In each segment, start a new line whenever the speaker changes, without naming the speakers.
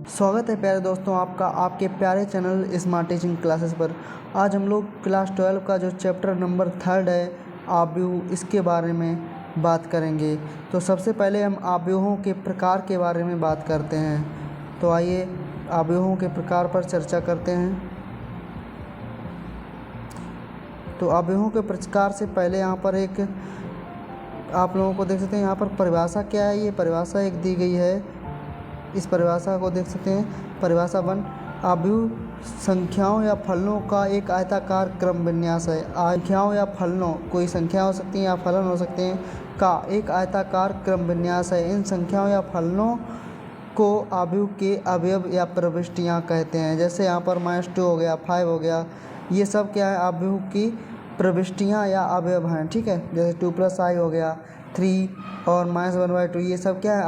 स्वागत है प्यारे दोस्तों आपका आपके प्यारे चैनल स्मार्ट टीचिंग क्लासेस पर। आज हम लोग क्लास 12 का जो चैप्टर नंबर 3 है आव्यूह, इसके बारे में बात करेंगे। तो सबसे पहले हम आव्यूहों के प्रकार के बारे में बात करते हैं। तो आइए आव्यूहों के प्रकार पर चर्चा करते हैं। तो आव्यूहों के प्रकार से पहले यहाँ पर एक आप लोगों को देख सकते हैं, यहाँ पर परिभाषा क्या है। ये परिभाषा एक दी गई है, इस परिभाषा को देख सकते हैं। परिभाषा 1, आव्यूह संख्याओं या फलनों का एक आयताकार क्रम विन्यास है। संख्याओं या फलनों, कोई संख्या हो सकती है या फलन हो सकते हैं, का एक आयताकार क्रम विन्यास है। इन संख्याओं या फलनों को आव्यूह के अवयव या प्रविष्टियां कहते हैं। जैसे यहाँ पर -2 हो गया, 5 हो गया, ये सब क्या है, आव्यूह की प्रविष्टियां या अवयव हैं। ठीक है, जैसे 2 + i हो गया, 3 और -1/2, ये सब क्या है,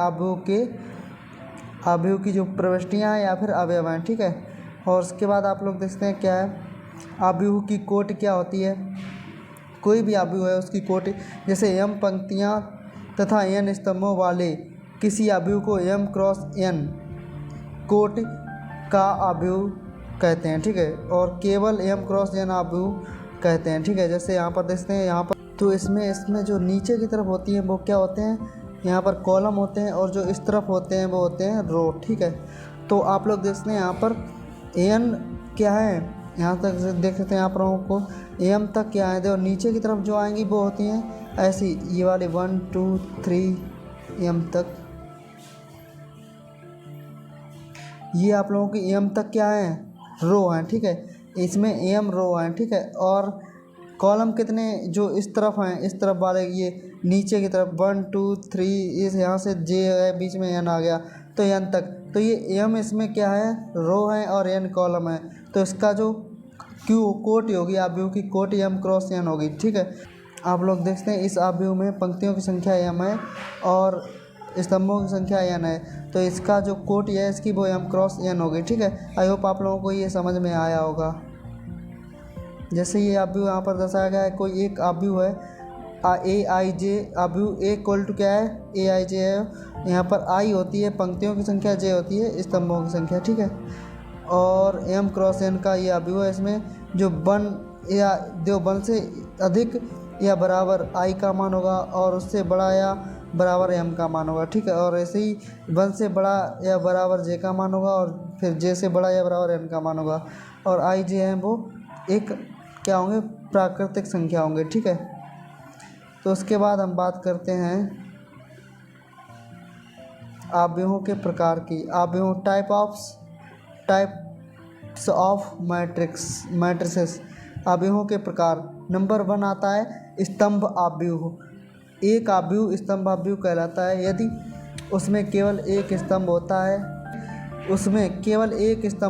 आव्यूह की जो प्रविष्टियां हैं या फिर अवयव हैं। ठीक है, और उसके बाद आप लोग देखते हैं क्या है, आव्यूह की कोटि क्या होती है। कोई भी आव्यूह है उसकी कोटि, जैसे m पंक्तियां तथा n स्तंभों वाले किसी आव्यूह को m × n कोटि का आव्यूह कहते हैं। ठीक है, और केवल m × n आव्यूह कहते हैं। ठीक है, जैसे यहाँ पर देखते हैं, यहाँ पर तो इसमें जो नीचे की तरफ होती हैं वो क्या होते हैं, यहाँ पर कॉलम होते हैं, और जो इस तरफ होते हैं वो होते हैं रो। ठीक है, तो आप लोग देखते हैं यहाँ पर n क्या है, यहाँ तक देख सकते हैं आप लोगों को m तक क्या है, और नीचे की तरफ जो आएंगी वो होती हैं ऐसी, ये वाली 1 2 3 m तक, ये आप लोगों की m तक क्या है, रो हैं। ठीक है, इसमें m रो हैं। ठीक है, और कॉलम कितने जो इस तरफ हैं, इस तरफ वाले ये नीचे की तरफ 1 2 3, इस यहाँ से j है, बीच में n आ गया तो n तक, तो ये m इसमें क्या है, रो है, और n कॉलम है। तो इसका जो कोटि होगी, आव्यूह की कोटि m × n होगी। ठीक है, आप लोग देखते हैं इस आव्यूह में पंक्तियों की संख्या m है और स्तंभों की संख्या n है, तो इसका जो कोटि है इसकी वो m × n होगी। ठीक है, आई होप आप लोगों को ये समझ में आया होगा। जैसे ये आव्यूह यहाँ पर दर्शाया गया है, कोई एक आव्यूह है aij, आव्यूह a = क्या है, aij है। यहाँ पर i होती है पंक्तियों की संख्या, j होती है स्तंभों की संख्या। ठीक है, और m × n का ये आव्यूह है। इसमें जो 1 से अधिक या बराबर i का मान होगा, और उससे बड़ा या बराबर m का मान होगा। ठीक है, और ऐसे ही 1 से बड़ा या बराबर j का मान होगा, और फिर j से बड़ा या बराबर n का मान होगा, और i j हैं वो एक क्या होंगे, प्राकृतिक संख्या होंगे। ठीक है, तो उसके बाद हम बात करते हैं आव्यूहों के प्रकार की। आव्यूह टाइप्स ऑफ मैट्रिसेस। आव्यूहों के प्रकार, नंबर 1 आता है स्तंभ आव्यूह। एक आव्यूह स्तंभ आव्यूह कहलाता है यदि उसमें केवल एक स्तंभ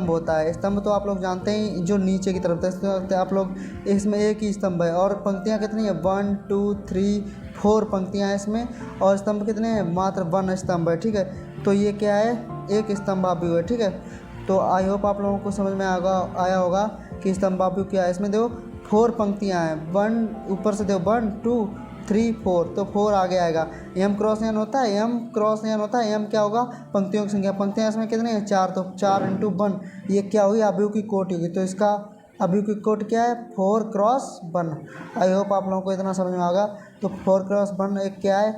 होता है। स्तंभ तो आप लोग जानते हैं जो नीचे की तरफ है, आप लोग इसमें एक ही स्तंभ है, और पंक्तियां कितनी है, 1 2 3 4 पंक्तियां हैं इसमें, और स्तंभ कितने हैं, मात्र 1 स्तंभ है। ठीक है, तो ये क्या है, एक स्तंभ आव्यूह है। ठीक है, तो आई होप आप लोगों को समझ में आया होगा कि स्तंभ आव्यूह क्या है। इसमें देखो 4 पंक्तियां हैं, 1 ऊपर से देखो 1 2 3 4, तो 4 आगे आएगा। m × n होता है, m क्या होगा, पंक्तियों की संख्या। पंक्तियां इसमें कितने हैं, 4, तो 4 × 1, ये क्या होगी, आव्यूह की कोटि होगी। तो इसका आव्यूह की कोटि क्या है, 4 × 1। आई होप आप लोगों को इतना समझ में आएगा। तो 4 × 1 एक क्या है,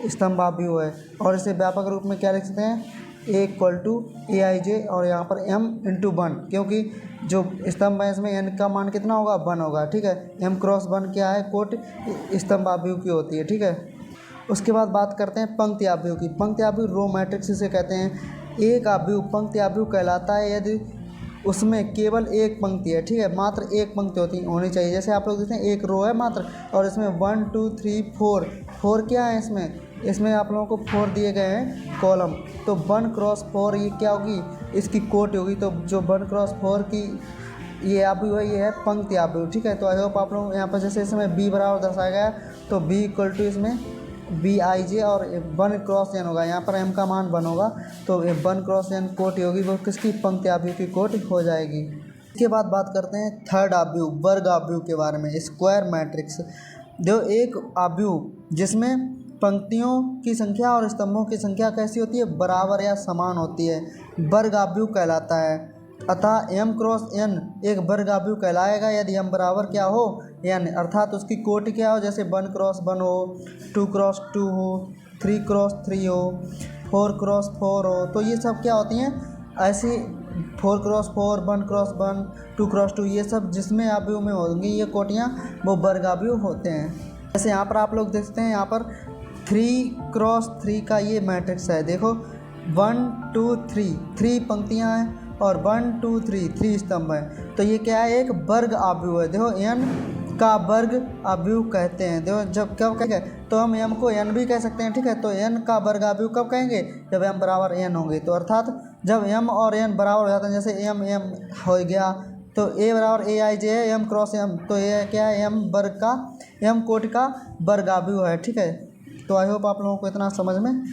स्तंभ आव्यूह है, और इसे व्यापक रूप में क्या लिख सकते हैं, a = aij, और यहाँ पर m × 1, क्योंकि जो स्तंभ है इसमें n का मान कितना होगा, 1 होगा। ठीक है, m × 1 क्या है, कोटि स्तंभ आव्यूह की होती है। ठीक है, उसके बाद बात करते हैं पंक्ति आव्यूह की। पंक्ति आव्यूह रो मैट्रिक्स इसे कहते हैं। एक आव्यूह पंक्ति आव्यूह कहलाता है यदि उसमें केवल एक पंक्ति है। ठीक है, मात्र एक पंक्ति होनी चाहिए। जैसे आप लोग देखते हैं एक रो है मात्र, और इसमें 1 2 3 4 क्या है, इसमें आप लोगों को 4 दिए गए हैं कॉलम, तो 1 × 4 ये क्या होगी, इसकी कोटि होगी। तो जो 1 × 4 की ये आव्यूह है, ये है पंक्ति आव्यूह। ठीक है, तो आई होप आप लोग यहाँ पर जैसे इसमें b बराबर दर्शाया गया है, तो b = इसमें bij, और 1 × n होगा, यहाँ पर m का मान 1 होगा, तो 1 × n कोटि होगी, वो किसकी, पंक्ति आव्यूह की कोटि हो जाएगी। इसके बाद बात करते हैं थर्ड आव्यूह, वर्ग आव्यूह के बारे में, स्क्वायर मैट्रिक्स। जो एक आव्यूह जिसमें पंक्तियों की संख्या और स्तंभों की संख्या कैसी होती है, बराबर या समान होती है, वर्ग आव्यूह कहलाता है। अतः m क्रॉस n एक वर्ग आव्यूह कहलाएगा यदि m बराबर क्या हो n, अर्थात उसकी कोटि क्या हो, जैसे 1 क्रॉस 1 हो, 2 क्रॉस 2 हो, 3 क्रॉस 3 हो, 4 क्रॉस 4 हो। तो ये सब क्या होती हैं, ऐसी 4 क्रॉस 4, 1 क्रॉस 1, 2 क्रॉस 2, ये सब जिसमें आव्यूह में होंगी ये कोटियाँ, वो वर्ग आव्यूह होते हैं। जैसे यहाँ पर आप लोग देखते हैं, यहाँ पर 3 क्रॉस 3 का ये मैट्रिक्स है। देखो 1 2 3, 3 पंक्तियाँ हैं और 1 2 3, 3 स्तंभ हैं। तो ये क्या है, एक वर्ग आव्यूह है। देखो n का वर्ग आव्यूह कहते हैं। देखो जब कब कहेंगे, तो हम m को n भी कह सकते हैं, ठीक है। तो n का वर्ग आव्यूह कब कहेंगे, जब m बराबर n होंगे। तो अर्थात जब m और n बराबर हो जाते हैं, जैसे m हो गया, तो a बराबर a i j है, m क्रॉस m, तो ये क्या है, m वर्ग का, m कोटि का वर्ग आव्यूह है, ठीक है। तो आई होप आप लोगों को इतना समझ में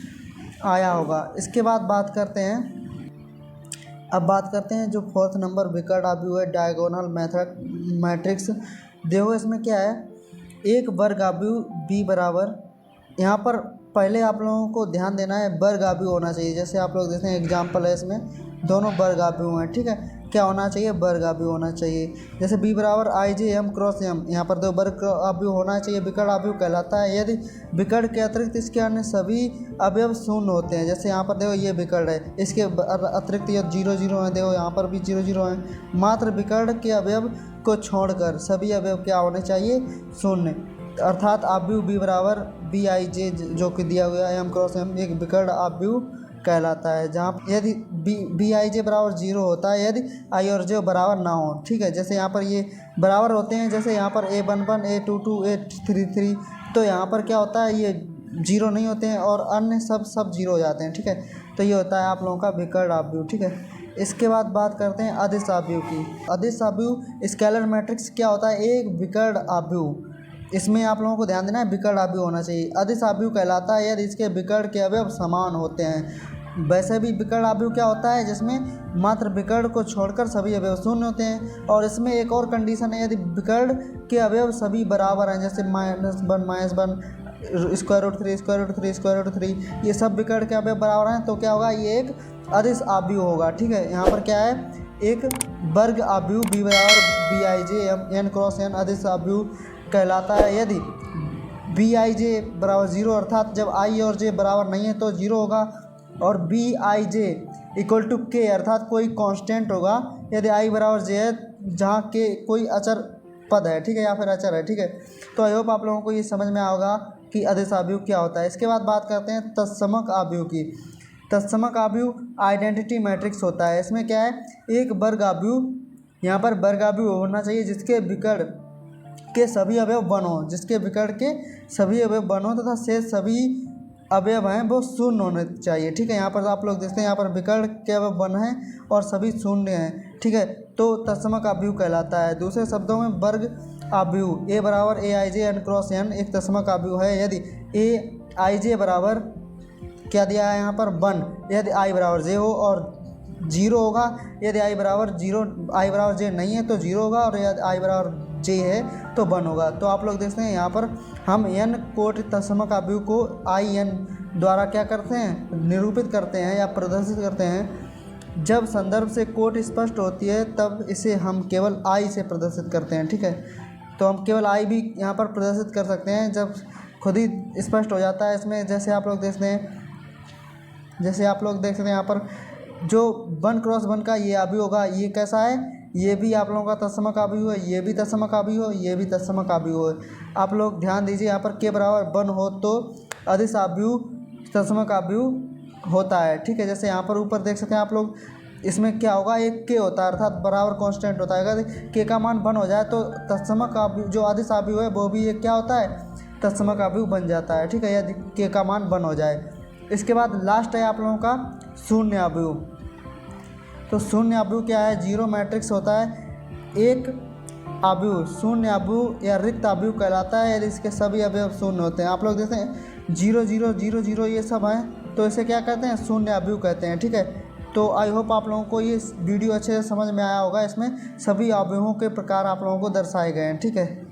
आया होगा। इसके बाद बात करते हैं, अब बात करते हैं जो 4th नंबर विकर्ण आव्यूह है, डायगोनल मेथड मैट्रिक्स। देखो इसमें क्या है, एक वर्ग आव्यूह b बराबर, यहाँ पर पहले आप लोगों को ध्यान देना है वर्ग आव्यूह होना चाहिए। जैसे आप लोग देखते हैं एग्जाम्पल है, इसमें दोनों वर्ग आव्यूह हैं, ठीक है। क्या होना चाहिए, वर्ग आव्यूह होना चाहिए। जैसे b बराबर i j m cross m, यहाँ पर दो वर्ग आव्यूह होना चाहिए, विकर्ण आव्यूह कहलाता है यदि विकर्ण के अतिरिक्त इसके अन्य सभी अवयव शून्य होते हैं। जैसे यहाँ पर देखो ये विकर्ण है, इसके अतिरिक्त ये 0 0 है, देखो यहाँ पर भी 0 0 है। मात्र विकर्ण के अवयव को छोड़कर सभी अवयव क्या होने चाहिए, शून्य। अर्थात आव्यूह b बराबर b i j जो कि दिया हुआ है m क्रॉस m एक विकर्ण आव्यूह कहलाता है, जहाँ यदि बी आई जे बराबर 0 होता है यदि आई और जे बराबर ना हो, ठीक है। जैसे यहाँ पर ये बराबर होते हैं, जैसे यहाँ पर a11 a22 a33, तो यहाँ पर क्या होता है, ये 0 नहीं होते हैं और अन्य सब 0 हो जाते हैं, ठीक है। तो ये होता है आप लोगों का विकर्ण आव्यूह, ठीक है। इसके बाद बात करते हैं अदिश आव्यूह की। अदिश आव्यूह स्केलर मैट्रिक्स क्या होता है, एक विकर्ण आव्यूह। इसमें आप लोगों को ध्यान देना है विकर्ण आव्यूह होना चाहिए। अदिश आव्यूह कहलाता है यदि इसके विकर्ण के अवयव समान होते हैं। वैसे भी विकर्ण आव्यूह क्या होता है, जिसमें मात्र विकर्ण को छोड़कर सभी अवयव शून्य होते हैं। और इसमें एक और कंडीशन है, यदि विकर्ण के अवयव सभी बराबर हैं, जैसे -1 square root 3 square root 3 square root 3, ये सब विकर्ण के अवयव बराबर हैं, तो क्या होगा, ये एक अदिश आव्यूह होगा, ठीक है। यहाँ पर क्या है, एक वर्ग आव्यूह b बराबर b i j m n cross n अदिश आव्यूह कहलाता है यदि बी आई जे बराबर 0, अर्थात जब आई और जे बराबर नहीं है तो 0 होगा, और B I J equal to K, अर्थात कोई कांस्टेंट होगा यदि आई बराबर जे है, जहाँ के कोई अचर पद है, ठीक है, या फिर अचर है, ठीक है। तो आई होप आप लोगों को ये समझ में आएगा कि अदिश आव्यूह क्या होता है। इसके बाद बात करते हैं तत्समक आव्यूह की। तत्समक आव्यूह आइडेंटिटी मैट्रिक्स होता है। इसमें क्या है, एक वर्ग आव्यूह, यहाँ पर वर्ग आव्यूह होना चाहिए जिसके विकर्ण के सभी अवयव 1 हो, जिसके विकर्ण के सभी अवयव 1 हो तथा शेष सभी अवयव हैं वो शून्य होने चाहिए, ठीक है। यहाँ पर आप लोग देखते हैं, यहाँ पर विकर्ण के अवयव 1 हैं और सभी शून्य हैं, ठीक है। तो तत्समक आव्यूह कहलाता है। दूसरे शब्दों में वर्ग आव्यूह a बराबर a i j n cross n एक तत्समक आव्यूह है यदि a i j बराबर क्या दिया है यहाँ पर 1, यदि i बराबर j हो और 0 होगा, यदि i बराबर 0 i बराबर j नहीं है तो 0 होगा, और यदि i बराबर j है तो 1 होगा। तो आप लोग देखते हैं यहाँ पर हम n कोटि तत्समक आव्यूह को i n द्वारा क्या करते हैं, निरूपित करते हैं या प्रदर्शित करते हैं। जब संदर्भ से कोटि स्पष्ट होती है तब इसे हम केवल i से प्रदर्शित करते हैं, ठीक है। तो हम केवल i भी यहाँ पर प्रदर्शित कर सकते हैं जब खुद ही स्पष्ट हो जाता है इसमें। जैसे आप लोग देखते हैं, यहाँ पर जो 1 क्रॉस 1 का ये आव्यूह होगा, ये कैसा है, ये भी आप लोगों का तत्समक आव्यूह है, ये भी तत्समक आव्यूह है, ये भी तत्समक आव्यूह है। आप लोग ध्यान दीजिए, यहाँ पर k बराबर 1 हो तो अदिश आव्यूह तत्समक आव्यूह होता है, ठीक है। जैसे यहाँ पर ऊपर देख सकते हैं आप लोग, इसमें क्या होगा, एक k होता है, अर्थात बराबर कांस्टेंट होता है। अगर k का मान 1 हो जाए तो तत्समक आव्यूह जो अदिश आव्यूह है वो भी एक क्या होता है, तत्समक आव्यूह बन जाता है, ठीक है, यदि k का मान 1 हो जाए। इसके बाद लास्ट है आप लोगों का शून्य आव्यूह। तो शून्य आव्यूह क्या है, जीरो मैट्रिक्स होता है। एक आव्यूह शून्य आव्यूह या रिक्त आव्यूह कहलाता है यदि इसके सभी अवयव शून्य होते हैं। आप लोग देखते हैं 0 0 0 0 ये सब हैं, तो इसे क्या कहते हैं, शून्य आव्यूह कहते हैं, ठीक है। तो आई होप आप लोगों को ये वीडियो अच्छे से समझ में आया होगा। इसमें सभी आव्यूहों के प्रकार आप लोगों को दर्शाए गए हैं, ठीक है।